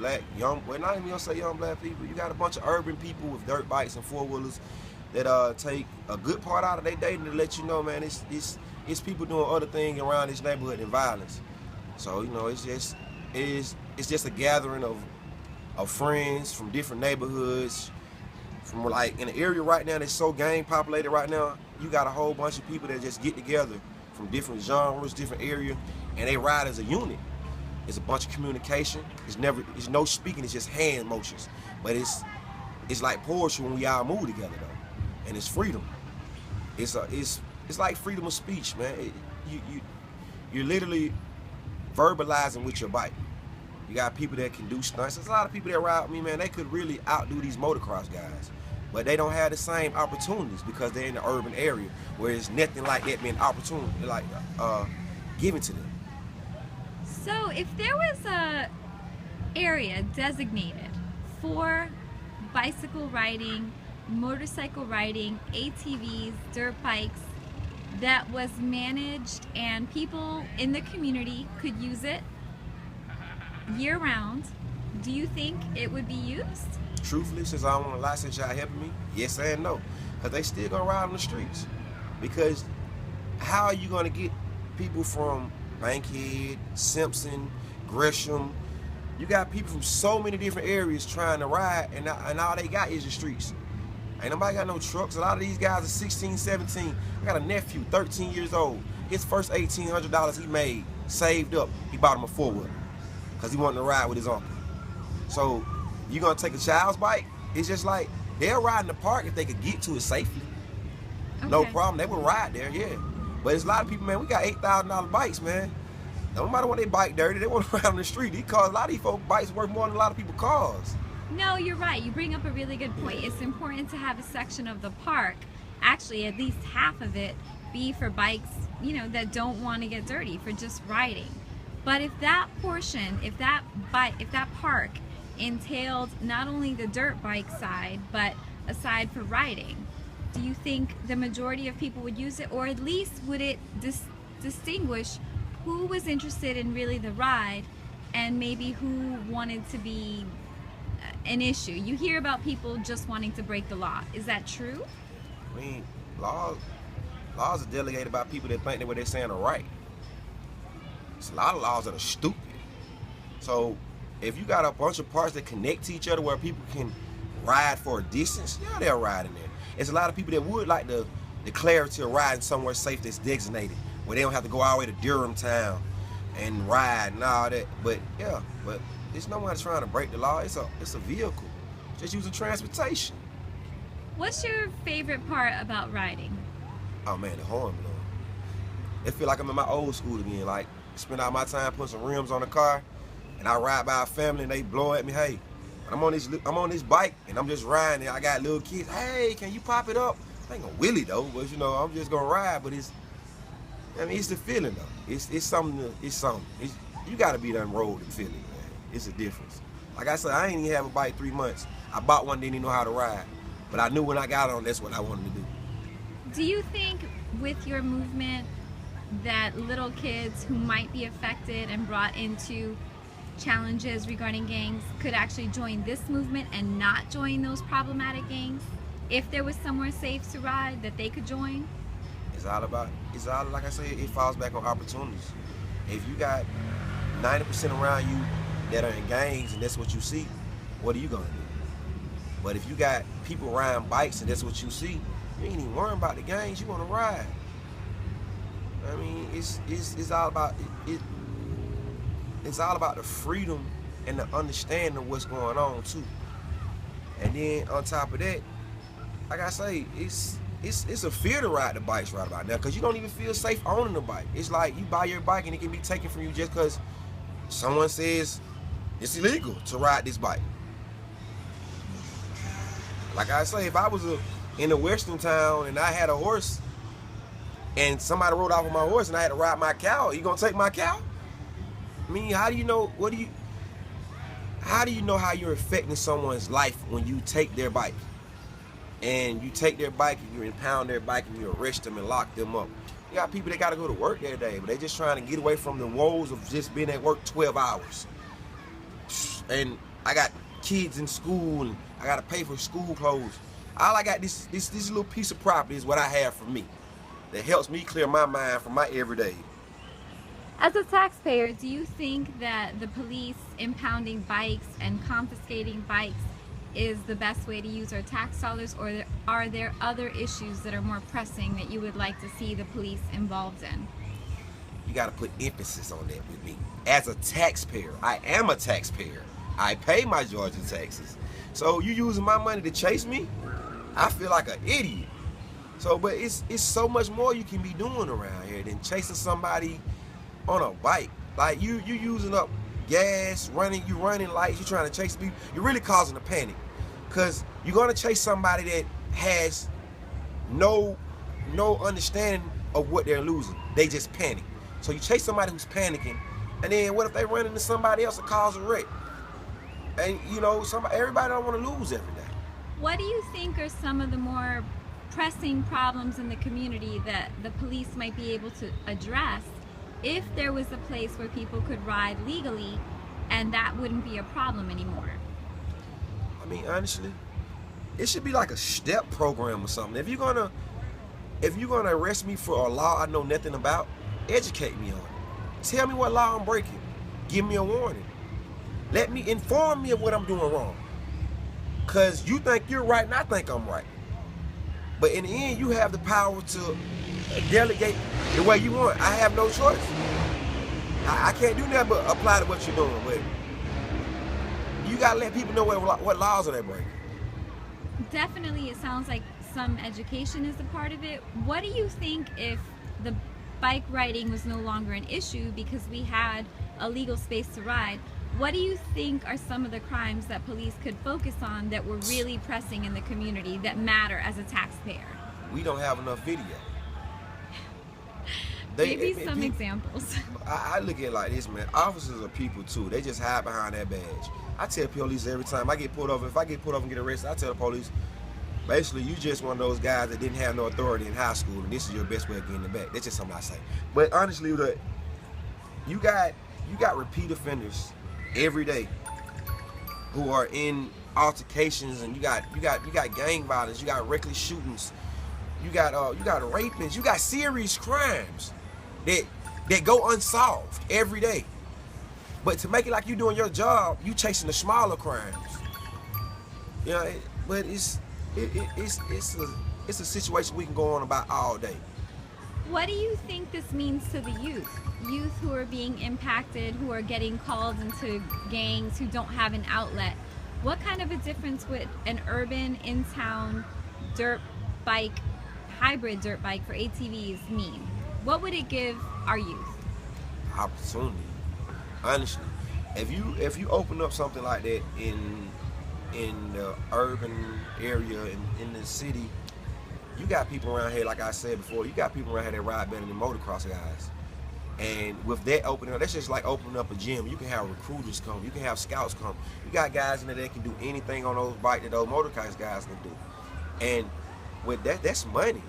black, young, well, not even gonna say young black people. You got a bunch of urban people with dirt bikes and four-wheelers that take a good part out of their day to let you know, man, it's people doing other things around this neighborhood than violence. So, you know, it's just a gathering of friends from different neighborhoods, from like in the area right now that's so gang populated right now. You got a whole bunch of people that just get together from different genres, different areas, and they ride as a unit. It's a bunch of communication. It's no speaking. It's just hand motions. But it's like poetry when we all move together though, and it's freedom. It's like freedom of speech, man. You're literally verbalizing with your bike. You got people that can do stunts. There's a lot of people that ride with me, man. They could really outdo these motocross guys, but they don't have the same opportunities because they're in the urban area where there's nothing like that being opportunity like given to them. So if there was a area designated for bicycle riding, motorcycle riding, ATVs, dirt bikes, that was managed and people in the community could use it year-round, do you think it would be used? Truthfully, since I don't want a license, y'all helping me, yes and no. Because they still gonna ride on the streets. Because how are you gonna get people from Bankhead, Simpson, Gresham? You got people from so many different areas trying to ride, and all they got is the streets. Ain't nobody got no trucks. A lot of these guys are 16, 17. I got a nephew, 13 years old. His first $1,800 he made, saved up, he bought him a four-wheeler because he wanted to ride with his uncle. So you gonna take a child's bike? It's just like they'll ride in the park if they could get to it safely. Okay. No problem, they would ride there, yeah. But there's a lot of people, man, we got $8,000 bikes, man. No matter what they bike dirty, they want to ride on the street. A lot of these folks' bikes worth more than a lot of people's cars. No, you're right. You bring up a really good point. It's important to have a section of the park, actually at least half of it, be for bikes, you know, that don't want to get dirty, for just riding. But if that portion, if that park entailed not only the dirt bike side, but a side for riding, do you think the majority of people would use it, or at least would it distinguish who was interested in really the ride and maybe who wanted to be an issue? You hear about people just wanting to break the law. Is that true? I mean, laws are delegated by people that think that what they're saying are right. It's a lot of laws that are stupid. So if you got a bunch of parts that connect to each other where people can ride for a distance, yeah, they'll ride in there. There's a lot of people that would like the clarity of riding somewhere safe that's designated, where they don't have to go all the way to Durham town and ride and all that. But yeah, but there's no one trying to break the law. It's a vehicle. Just using transportation. What's your favorite part about riding? Oh man, the horn blowing. It feel like I'm in my old school again. Like, spend all my time putting some rims on the car, and I ride by a family and they blow at me. Hey, I'm on this bike and I'm just riding. And I got little kids. Hey, can you pop it up? I ain't gonna wheelie though, but you know, I'm just gonna ride. But it's the feeling though. It's something. You gotta be done road and feel it, man. It's a difference. Like I said, I ain't even have a bike 3 months. I bought one, didn't even know how to ride, but I knew when I got on, that's what I wanted to do. Do you think with your movement that little kids who might be affected and brought into challenges regarding gangs could actually join this movement and not join those problematic gangs? If there was somewhere safe to ride that they could join? It's all like I say, it falls back on opportunities. If you got 90% around you that are in gangs and that's what you see, what are you gonna do? But if you got people riding bikes and that's what you see, you ain't even worrying about the gangs, you wanna ride. I mean, it's all about it. It's all about the freedom and the understanding of what's going on too. And then on top of that, like I say, it's a fear to ride the bikes right about now because you don't even feel safe owning the bike. It's like you buy your bike and it can be taken from you just because someone says it's illegal to ride this bike. Like I say, if I was in a western town and I had a horse and somebody rode off on my horse and I had to ride my cow, you gonna take my cow? I mean, how do you know how you're affecting someone's life when you take their bike? And you take their bike and you impound their bike and you arrest them and lock them up. You got people that gotta go to work every day, but they just trying to get away from the woes of just being at work 12 hours. And I got kids in school and I gotta pay for school clothes. All I got this little piece of property is what I have for me that helps me clear my mind from my everyday. As a taxpayer, do you think that the police impounding bikes and confiscating bikes is the best way to use our tax dollars, or are there other issues that are more pressing that you would like to see the police involved in? You got to put emphasis on that with me. As a taxpayer, I am a taxpayer. I pay my Georgia taxes. So you using my money to chase me? I feel like an idiot. So, but it's so much more you can be doing around here than chasing somebody on a bike. Like you using up gas, you running lights, you trying to chase people. You're really causing a panic, because you're gonna chase somebody that has no understanding of what they're losing. They just panic. So you chase somebody who's panicking, and then what if they run into somebody else and cause a wreck? And you know, everybody don't want to lose every day. What do you think are some of the more pressing problems in the community that the police might be able to address if there was a place where people could ride legally and that wouldn't be a problem anymore? I mean, honestly, it should be like a step program or something. If you're gonna arrest me for a law I know nothing about, educate me on it. Tell me what law I'm breaking. Give me a warning. Let me inform me of what I'm doing wrong. Cause you think you're right and I think I'm right. But in the end, you have the power to delegate the way you want. I have no choice. I can't do nothing but apply to what you're doing. But you gotta let people know what laws are they breaking. Definitely, it sounds like some education is a part of it. What do you think if the bike riding was no longer an issue because we had a legal space to ride? What do you think are some of the crimes that police could focus on that were really pressing in the community that matter as a taxpayer? We don't have enough video. Maybe some examples. I look at it like this, man. Officers are people too. They just hide behind that badge. I tell police every time I get pulled over, if I get pulled over and get arrested, I tell the police, basically, you just one of those guys that didn't have no authority in high school, and this is your best way of getting it back. That's just something I say. But honestly, you got repeat offenders every day who are in altercations, and you got gang violence, you got reckless shootings, you got rapists, you got serious crimes that go unsolved every day. But to make it like you doing your job, you chasing the smaller crimes. You know, but it's a situation we can go on about all day. What do you think this means to the youth? Youth who are being impacted, who are getting called into gangs, who don't have an outlet. What kind of a difference would an urban, in-town dirt bike, hybrid dirt bike for ATVs mean? What would it give our youth? Opportunity. Honestly, if you open up something like that in the urban area, in the city, you got people around here, like I said before, you got people around here that ride better than motocross guys. And with that opening up, that's just like opening up a gym. You can have recruiters come, you can have scouts come. You got guys in there that can do anything on those bikes that those motocross guys can do. And with that, that's money.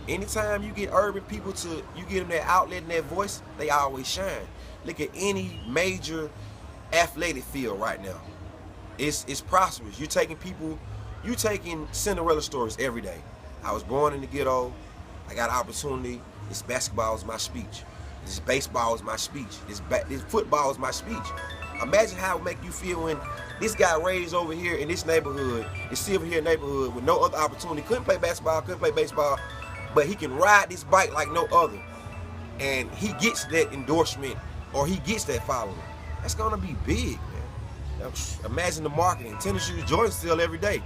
Anytime you get urban people you get them that outlet and that voice, they always shine. Look at any major athletic field right now. It's prosperous. You're taking Cinderella stories every day. I was born in the ghetto. I got opportunity. This basketball is my speech. This baseball is my speech. This football is my speech. Imagine how it would make you feel when this guy raised over here in this neighborhood, this Silver Hill neighborhood, with no other opportunity. Couldn't play basketball, couldn't play baseball, but he can ride this bike like no other. And he gets that endorsement, or he gets that following. That's gonna be big, man. Imagine the marketing. Tennis shoes, Jordans sell every day.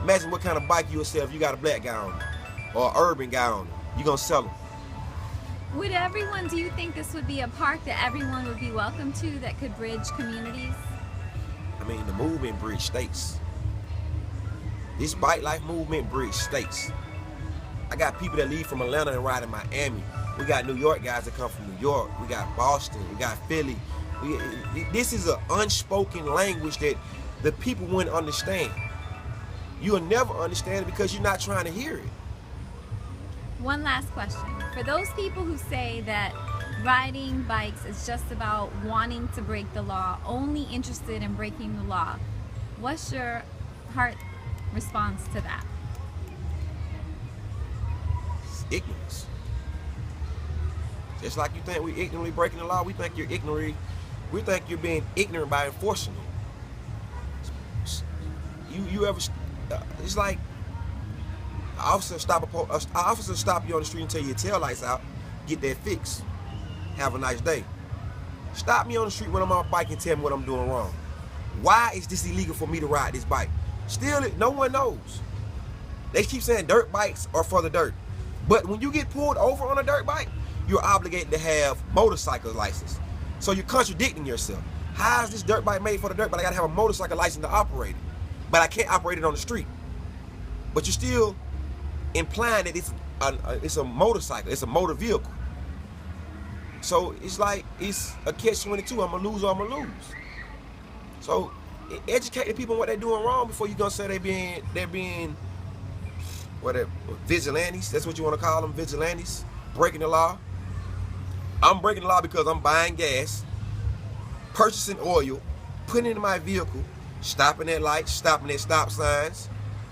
Imagine what kind of bike you'll sell if you got a black guy on it, or an urban guy on it. You're gonna sell them. Do you think this would be a park that everyone would be welcome to, that could bridge communities? I mean, the movement bridge states. This bike life movement bridge states. I got people that leave from Atlanta and ride in Miami. We got New York guys that come from New York. We got Boston. We got Philly. This is an unspoken language that the people wouldn't understand. You'll never understand it because you're not trying to hear it. One last question. For those people who say that riding bikes is just about wanting to break the law, only interested in breaking the law. What's your heart response to that? It's ignorance. Just like you think we're ignorantly breaking the law, we think you're ignorant. We think you're being ignorant by enforcing it. You ever? It's like an officer stop you on the street and tell you your tail lights out. Get that fixed. Have a nice day. Stop me on the street when I'm on a bike and tell me what I'm doing wrong. Why is this illegal for me to ride this bike? Still, no one knows. They keep saying dirt bikes are for the dirt. But when you get pulled over on a dirt bike, you're obligated to have motorcycle license. So you're contradicting yourself. How is this dirt bike made for the dirt, but I gotta have a motorcycle license to operate it? But I can't operate it on the street. But you're still implying that it's a motorcycle, it's a motor vehicle. So it's like, it's a catch-22. I'm gonna lose or I'm gonna lose. So educate the people on what they're doing wrong before you're gonna say they're being whatever, vigilantes. That's what you want to call them, vigilantes, breaking the law. I'm breaking the law because I'm buying gas, purchasing oil, putting it in my vehicle, stopping at lights, stopping at stop signs,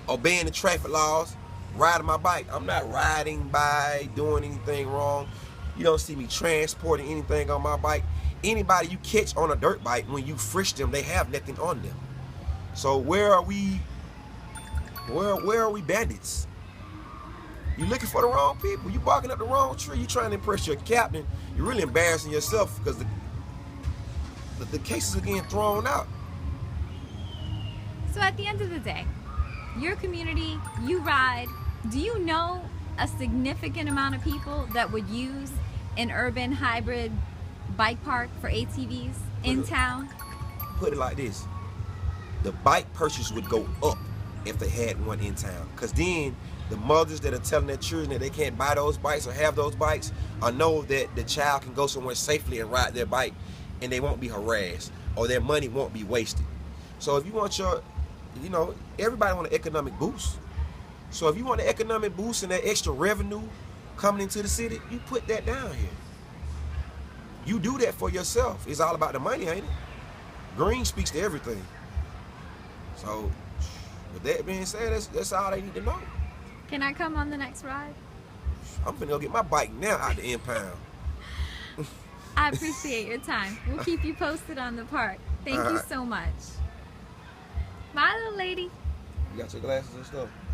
obeying the traffic laws, riding my bike. I'm not riding by doing anything wrong. You don't see me transporting anything on my bike. Anybody you catch on a dirt bike, when you frisk them, they have nothing on them. So where are we? Where are we bandits? You looking for the wrong people. You barking up the wrong tree. You trying to impress your captain. You're really embarrassing yourself because the cases are getting thrown out. So at the end of the day, your community, you ride. Do you know a significant amount of people that would use an urban hybrid bike park for ATVs in town? Put it like this. The bike purchase would go up if they had one in town. Because then the mothers that are telling their children that they can't buy those bikes or have those bikes, or know that the child can go somewhere safely and ride their bike and they won't be harassed or their money won't be wasted. So if you want everybody want an economic boost. So if you want an economic boost and that extra revenue coming into the city, you put that down here. You do that for yourself. It's all about the money, ain't it? Green speaks to everything. So with that being said, that's all they need to know. Can I come on the next ride? I'm finna go get my bike now out the impound. I appreciate your time. We'll keep you posted on the park. Thank you so much. Bye, little lady. You got your glasses and stuff?